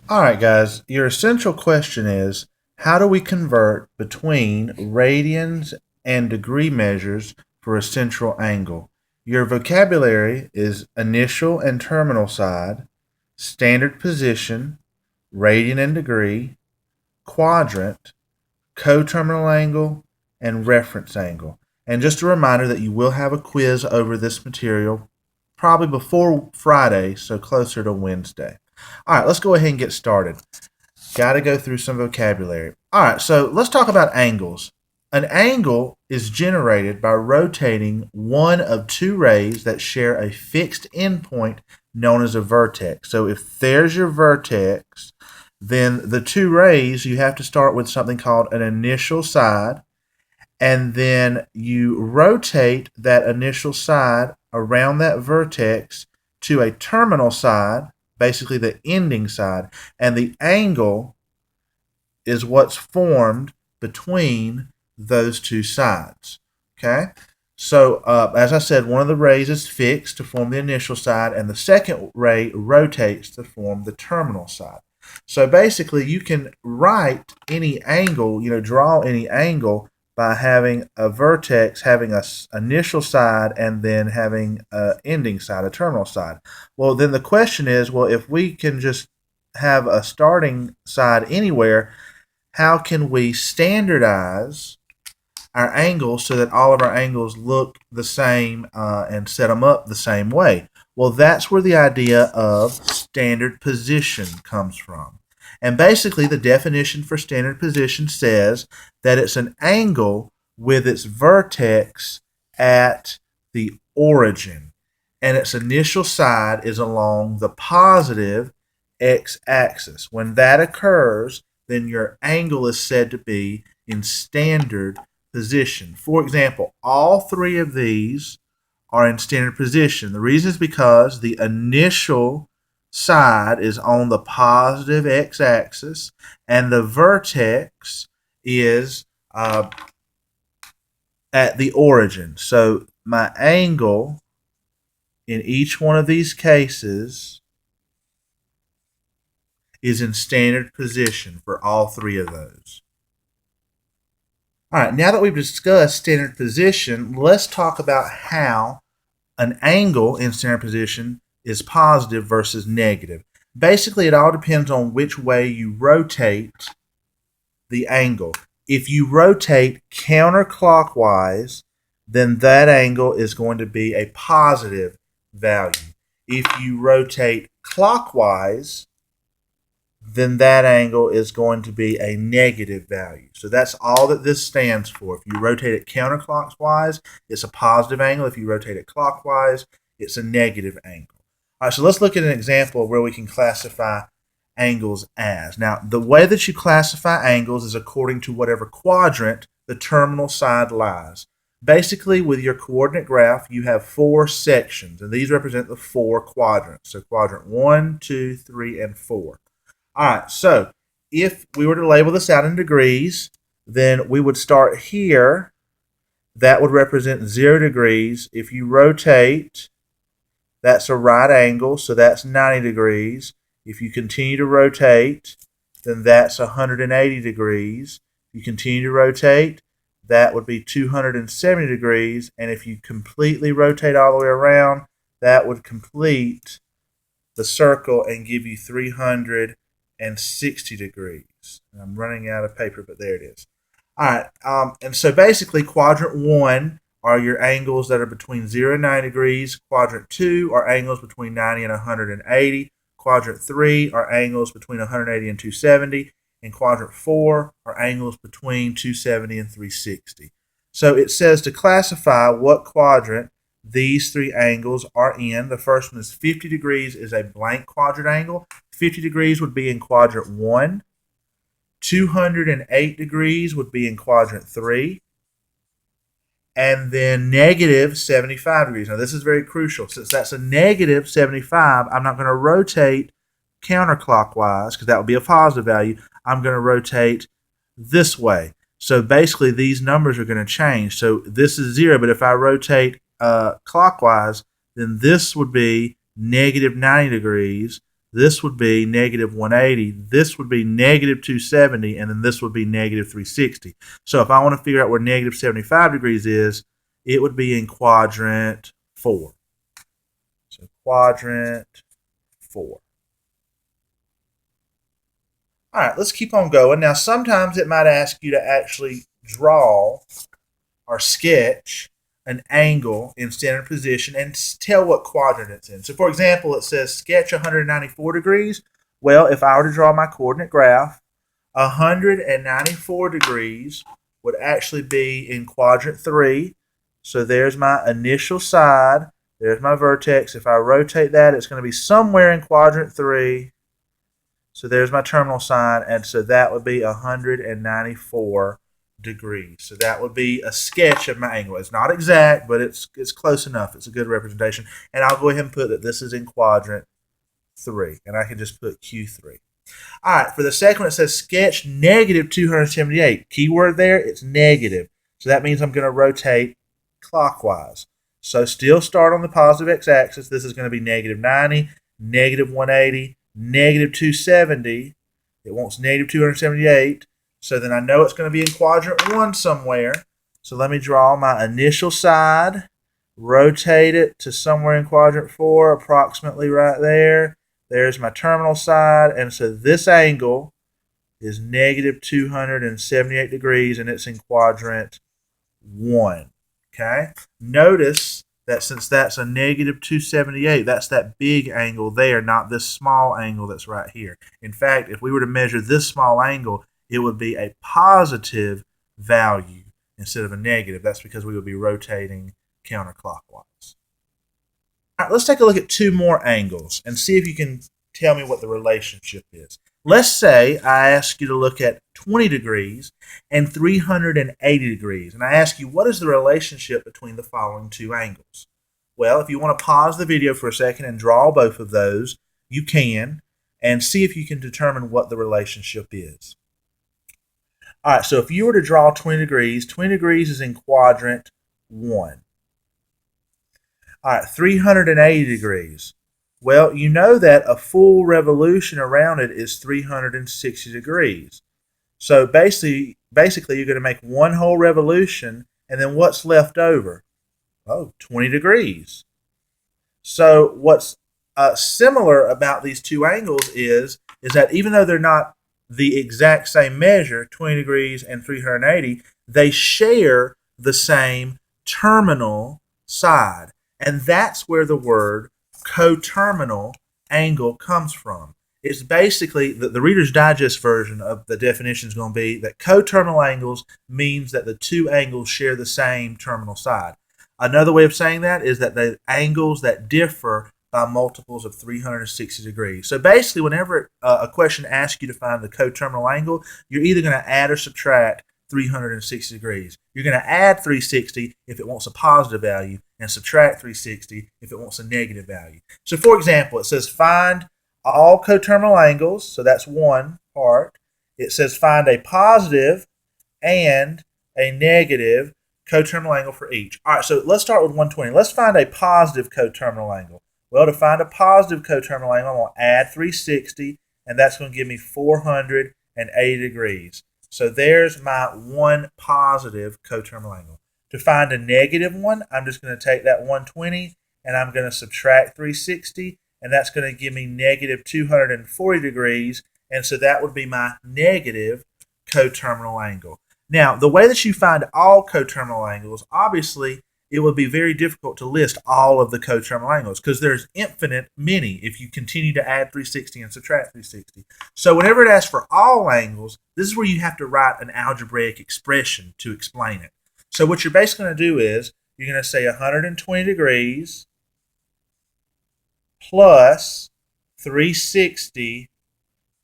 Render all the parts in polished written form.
All right, guys, your essential question is how do we convert between radians and degree measures for a central angle? Your vocabulary is initial and terminal side, standard position, radian and degree, quadrant, coterminal angle, and reference angle. And just a reminder that you will have a quiz over this material probably before Friday, so closer to Wednesday. All right, let's go ahead and get started. Got to go through some vocabulary. All right, so let's talk about angles. An angle is generated by rotating one of two rays that share a fixed endpoint known as a vertex. So if there's your vertex, then the two rays, you have to start with something called an initial side, and then you rotate that initial side around that vertex to a terminal side, basically the ending side, and the angle is what's formed between those two sides. Okay? So, as I said, one of the rays is fixed to form the initial side, and the second ray rotates to form the terminal side. So basically, you can write any angle, draw any angle by having a vertex having a initial side and then having an ending side, a terminal side. Well, then the question is, well, if we can just have a starting side anywhere, how can we standardize our angles so that all of our angles look the same and set them up the same way? Well, that's where the idea of standard position comes from. And basically, the definition for standard position says that it's an angle with its vertex at the origin, and its initial side is along the positive x-axis. When that occurs, then your angle is said to be in standard position. For example, all three of these are in standard position. The reason is because the initial side is on the positive x-axis and the vertex is at the origin. So my angle in each one of these cases is in standard position for all three of those. All right, now that we've discussed standard position, let's talk about how an angle in standard position is positive versus negative. Basically, it all depends on which way you rotate the angle. If you rotate counterclockwise, then that angle is going to be a positive value. If you rotate clockwise, then that angle is going to be a negative value. So that's all that this stands for. If you rotate it counterclockwise, it's a positive angle. If you rotate it clockwise, it's a negative angle. All right, so let's look at an example of where we can classify angles as. Now, the way that you classify angles is according to whatever quadrant the terminal side lies. Basically, with your coordinate graph, you have four sections, and these represent the four quadrants. So quadrant 1, 2, 3, and 4. All right, so if we were to label this out in degrees, then we would start here. That would represent 0 degrees. If you rotate, that's a right angle, so that's 90 degrees. If you continue to rotate, then that's 180 degrees. If you continue to rotate, that would be 270 degrees. And if you completely rotate all the way around, that would complete the circle and give you 360 degrees. And I'm running out of paper, but there it is. All right, and so basically quadrant 1 are your angles that are between 0 and 90 degrees. Quadrant 2 are angles between 90 and 180. Quadrant 3 are angles between 180 and 270. And quadrant 4 are angles between 270 and 360. So it says to classify what quadrant these three angles are in. The first one is 50 degrees is a blank quadrant angle. 50 degrees would be in quadrant 1. 208 degrees would be in quadrant 3. And then negative 75 degrees. Now this is very crucial. Since that's a negative 75, I'm not going to rotate counterclockwise because that would be a positive value. I'm going to rotate this way. So basically these numbers are going to change. So this is 0, but if I rotate clockwise, then this would be negative 90 degrees. this would be negative 180, this would be negative 270, and then this would be negative 360. So if I want to figure out where negative 75 degrees is, it would be in quadrant 4. So quadrant 4. All right, let's keep on going. Now, sometimes it might ask you to actually draw or sketch an angle in standard position and tell what quadrant it's in. So, for example, it says sketch 194 degrees. Well, if I were to draw my coordinate graph, 194 degrees would actually be in quadrant 3. So there's my initial side. There's my vertex. If I rotate that, it's going to be somewhere in quadrant 3. So there's my terminal side, and so that would be 194 degrees. So that would be a sketch of my angle. It's not exact, but it's close enough. It's a good representation. And I'll go ahead and put that this is in quadrant 3, and I can just put Q3. All right, for the second one, it says sketch negative 278. Keyword there, it's negative. So that means I'm going to rotate clockwise. So still start on the positive x-axis. This is going to be negative 90, negative 180, negative 270. It wants negative 278. So then I know it's going to be in quadrant 1 somewhere. So let me draw my initial side, rotate it to somewhere in quadrant 4, approximately right there. There's my terminal side, and so this angle is negative 278 degrees, and it's in quadrant 1. Okay? Notice that since that's a negative 278, that's that big angle there, not this small angle that's right here. In fact, if we were to measure this small angle, it would be a positive value instead of a negative. That's because we would be rotating counterclockwise. All right, let's take a look at 2 more angles and see if you can tell me what the relationship is. Let's say I ask you to look at 20 degrees and 380 degrees, and I ask you, what is the relationship between the following 2 angles? Well, if you want to pause the video for a second and draw both of those, you can, and see if you can determine what the relationship is. All right, so if you were to draw 20 degrees is in quadrant 1. All right, 380 degrees. Well, you know that a full revolution around it is 360 degrees. So basically you're going to make one whole revolution, and then what's left over? Oh, 20 degrees. So what's similar about these 2 angles is that even though they're not the exact same measure, 20 degrees and 380, they share the same terminal side. And that's where the word coterminal angle comes from. It's basically, the Reader's Digest version of the definition is going to be that coterminal angles means that the 2 angles share the same terminal side. Another way of saying that is that the angles that differ by multiples of 360 degrees. So basically, whenever a question asks you to find the coterminal angle, you're either going to add or subtract 360 degrees. You're going to add 360 if it wants a positive value, and subtract 360 if it wants a negative value. So for example, it says find all coterminal angles, so that's one part. It says find a positive and a negative coterminal angle for each. All right, so let's start with 120. Let's find a positive coterminal angle. Well, to find a positive coterminal angle, I'm going to add 360, and that's going to give me 480 degrees. So there's my one positive coterminal angle. To find a negative one, I'm just going to take that 120 and I'm going to subtract 360, and that's going to give me negative 240 degrees, and so that would be my negative coterminal angle. Now, the way that you find all coterminal angles, obviously, it would be very difficult to list all of the coterminal angles because there's infinite many if you continue to add 360 and subtract 360. So whenever it asks for all angles, this is where you have to write an algebraic expression to explain it. So what you're basically going to do is you're going to say 120 degrees plus 360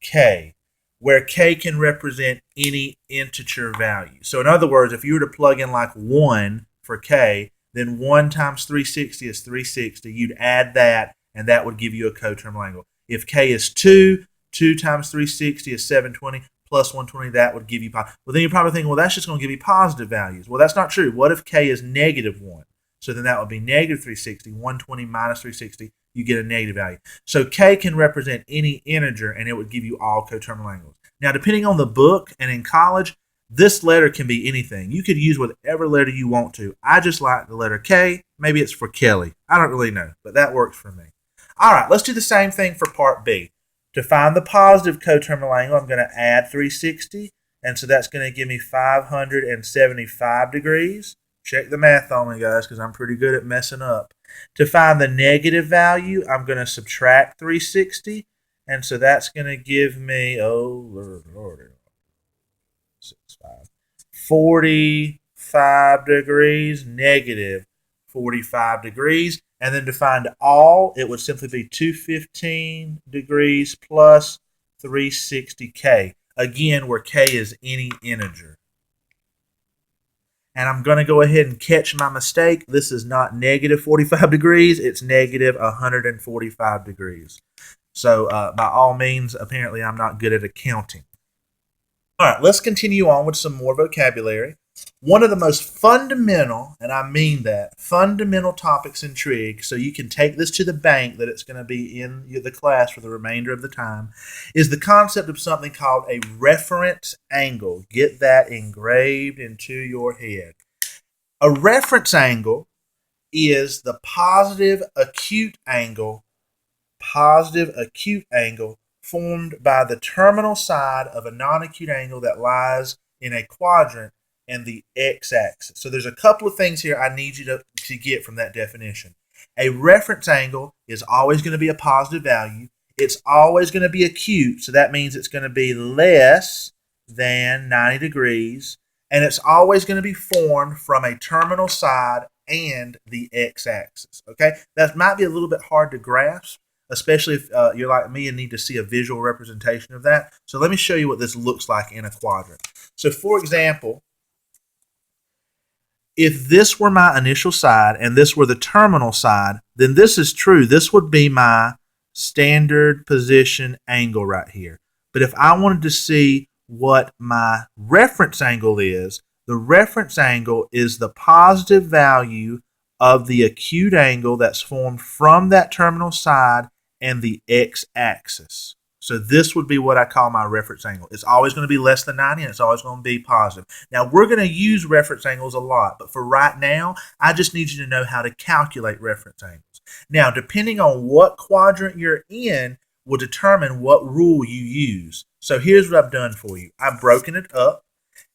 k, where k can represent any integer value. So in other words, if you were to plug in like 1 for k, then 1 times 360 is 360. You'd add that, and that would give you a coterminal angle. If k is 2, 2 times 360 is 720, plus 120, that would give you positive. Well, then you're probably thinking, well, that's just going to give you positive values. Well, that's not true. What if k is negative 1? So then that would be negative 360. 120 minus 360 you get a negative value. So k can represent any integer, and it would give you all coterminal angles. Now, depending on the book and in college, this letter can be anything. You could use whatever letter you want to. I just like the letter K. Maybe it's for Kelly. I don't really know, but that works for me. All right, let's do the same thing for part B. To find the positive coterminal angle, I'm going to add 360, and so that's going to give me 575 degrees. Check the math on me, guys, because I'm pretty good at messing up. To find the negative value, I'm going to subtract 360, and so that's going to give me, 45 degrees, negative 45 degrees. And then to find all, it would simply be 215 degrees plus 360k. Again, where k is any integer. And I'm going to go ahead and catch my mistake. This is not negative 45 degrees. It's negative 145 degrees. So by all means, apparently I'm not good at accounting. All right, let's continue on with some more vocabulary. One of the most fundamental, and I mean that, fundamental topics in Trig, so you can take this to the bank that it's going to be in the class for the remainder of the time, is the concept of something called a reference angle. Get that engraved into your head. A reference angle is the positive acute angle formed by the terminal side of a non-acute angle that lies in a quadrant and the x-axis. So there's a couple of things here I need you to get from that definition. A reference angle is always going to be a positive value. It's always going to be acute, so that means it's going to be less than 90 degrees, and it's always going to be formed from a terminal side and the x-axis. Okay, that might be a little bit hard to grasp, especially if you're like me and need to see a visual representation of that. So let me show you what this looks like in a quadrant. So for example, if this were my initial side and this were the terminal side, then this is true. This would be my standard position angle right here. But if I wanted to see what my reference angle is, the reference angle is the positive value of the acute angle that's formed from that terminal side and the x-axis. So this would be what I call my reference angle. It's always going to be less than 90, and it's always going to be positive. Now, we're going to use reference angles a lot, but for right now, I just need you to know how to calculate reference angles. Now, depending on what quadrant you're in will determine what rule you use. So here's what I've done for you. I've broken it up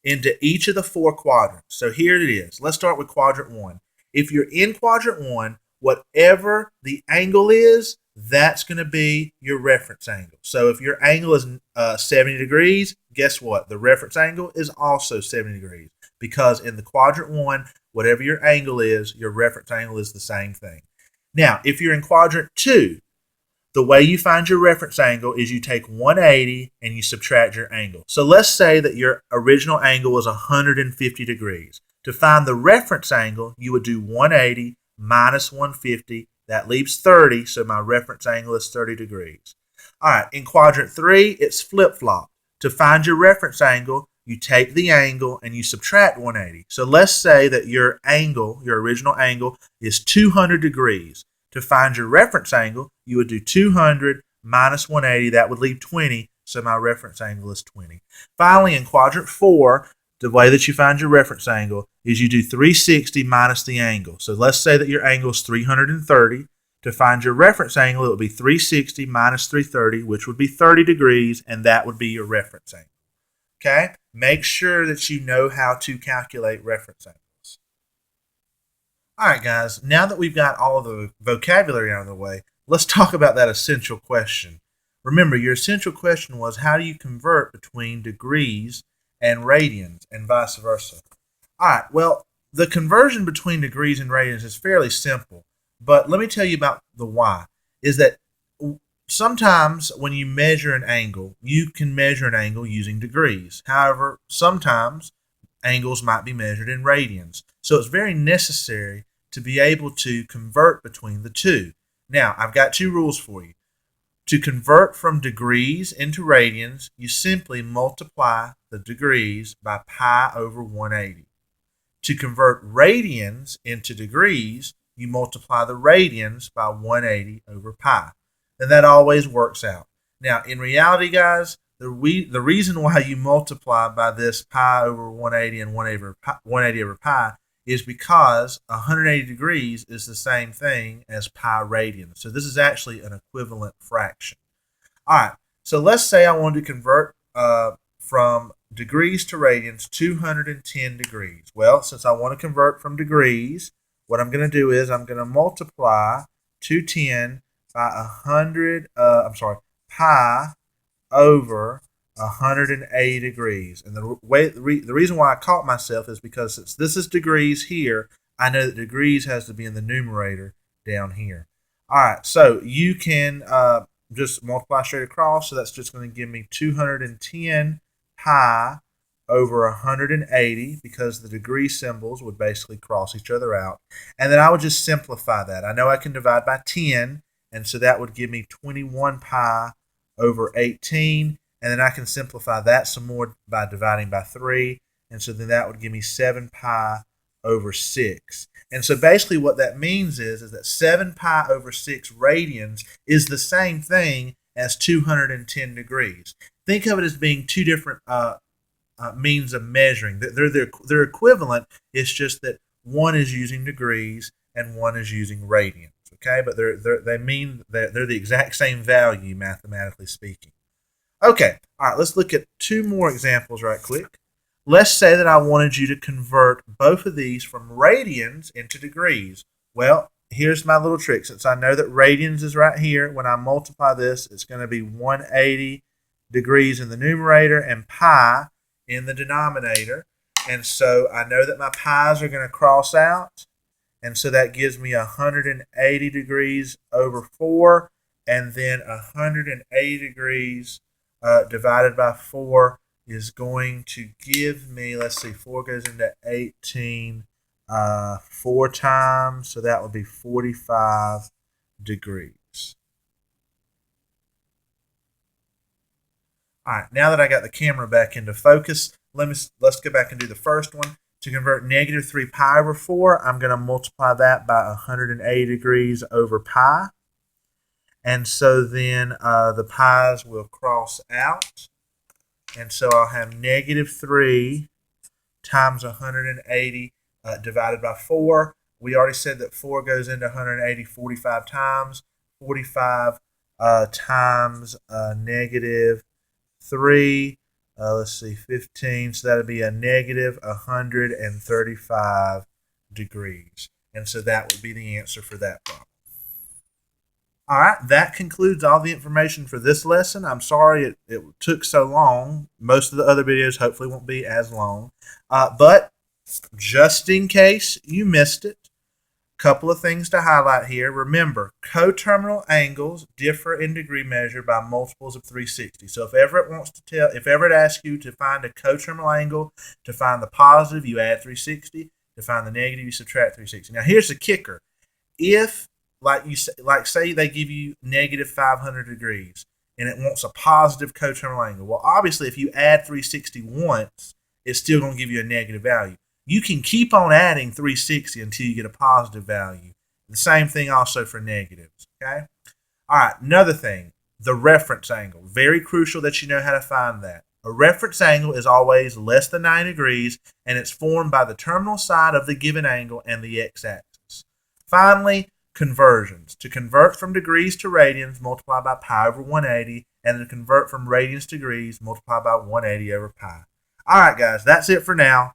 into each of the four quadrants. So here it is. Let's start with quadrant 1. If you're in quadrant 1, whatever the angle is, that's going to be your reference angle. So if your angle is 70 degrees, guess what? The reference angle is also 70 degrees, because in the quadrant 1, whatever your angle is, your reference angle is the same thing. Now, if you're in quadrant 2, the way you find your reference angle is you take 180 and you subtract your angle. So let's say that your original angle was 150 degrees. To find the reference angle, you would do 180 minus 150. That leaves 30, so my reference angle is 30 degrees. All right, in quadrant 3, it's flip-flop. To find your reference angle, you take the angle and you subtract 180. So let's say that your angle, your original angle, is 200 degrees. To find your reference angle, you would do 200 minus 180. That would leave 20, so my reference angle is 20. Finally, in quadrant 4, the way that you find your reference angle is you do 360 minus the angle. So let's say that your angle is 330. To find your reference angle, it would be 360 minus 330, which would be 30 degrees, and that would be your reference angle. Okay? Make sure that you know how to calculate reference angles. All right, guys, now that we've got all of the vocabulary out of the way, let's talk about that essential question. Remember, your essential question was, how do you convert between degrees and radians and vice versa? All right, well, the conversion between degrees and radians is fairly simple, but let me tell you about the why. Is that sometimes when you measure an angle, you can measure an angle using degrees. However, sometimes angles might be measured in radians. So it's very necessary to be able to convert between the two. Now, I've got two rules for you. To convert from degrees into radians, you simply multiply the degrees by pi over 180. To convert radians into degrees, you multiply the radians by 180 over pi. And that always works out. Now, in reality, guys, the reason why you multiply by this pi over 180 and 180 over pi is because 180 degrees is the same thing as pi radians. So this is actually an equivalent fraction. All right, so let's say I wanted to convert from degrees to radians, 210 degrees. Well, since I want to convert from degrees, what I'm going to do is I'm going to multiply 210 by 100, pi over 180 degrees. And the reason why I caught myself is because since this is degrees here, I know that degrees has to be in the numerator down here. All right, so you can just multiply straight across. So that's just going to give me 210 pi over 180 because the degree symbols would basically cross each other out. And then I would just simplify that. I know I can divide by 10, and so that would give me 21 pi over 18. And then I can simplify that some more by dividing by 3. And so then that would give me 7 pi over 6. And so basically what that means is that 7 pi over 6 radians is the same thing as 210 degrees. Think of it as being two different means of measuring. They're equivalent. It's just that one is using degrees and one is using radians. Okay, but they mean that they're the exact same value mathematically speaking. Okay, all right, let's look at two more examples right quick. Let's say that I wanted you to convert both of these from radians into degrees. Well, here's my little trick. Since I know that radians is right here, when I multiply this, it's going to be 180 degrees in the numerator and pi in the denominator. And so I know that my pi's are going to cross out. And so that gives me 180 degrees over 4. And then 180 degrees divided by 4 is going to give me, let's see, 4 goes into 18 4 times. So that would be 45 degrees. All right, now that I got the camera back into focus, let's go back and do the first one. To convert negative 3 pi over 4, I'm going to multiply that by 180 degrees over pi. And so then the pi's will cross out. And so I'll have negative 3 times 180 divided by 4. We already said that 4 goes into 180 45 times. 45 times negative 3. Let's see, 15. So that would be a negative 135 degrees. And so that would be the answer for that problem. All right, that concludes all the information for this lesson. I'm sorry it took so long. Most of the other videos hopefully won't be as long. But just in case you missed it, couple of things to highlight here. Remember, coterminal angles differ in degree measure by multiples of 360. So if Everett asks you to find a coterminal angle, to find the positive, you add 360. To find the negative, you subtract 360. Now here's the kicker. If, say they give you negative 500 degrees and it wants a positive coterminal angle, well, obviously if you add 360 once, it's still going to give you a negative value. You can keep on adding 360 until you get a positive value. The same thing also for negatives, okay? All right, another thing, the reference angle. Very crucial that you know how to find that. A reference angle is always less than 90 degrees, and it's formed by the terminal side of the given angle and the x-axis. Finally, conversions. To convert from degrees to radians, multiply by pi over 180, and to convert from radians to degrees, multiply by 180 over pi. All right, guys, that's it for now.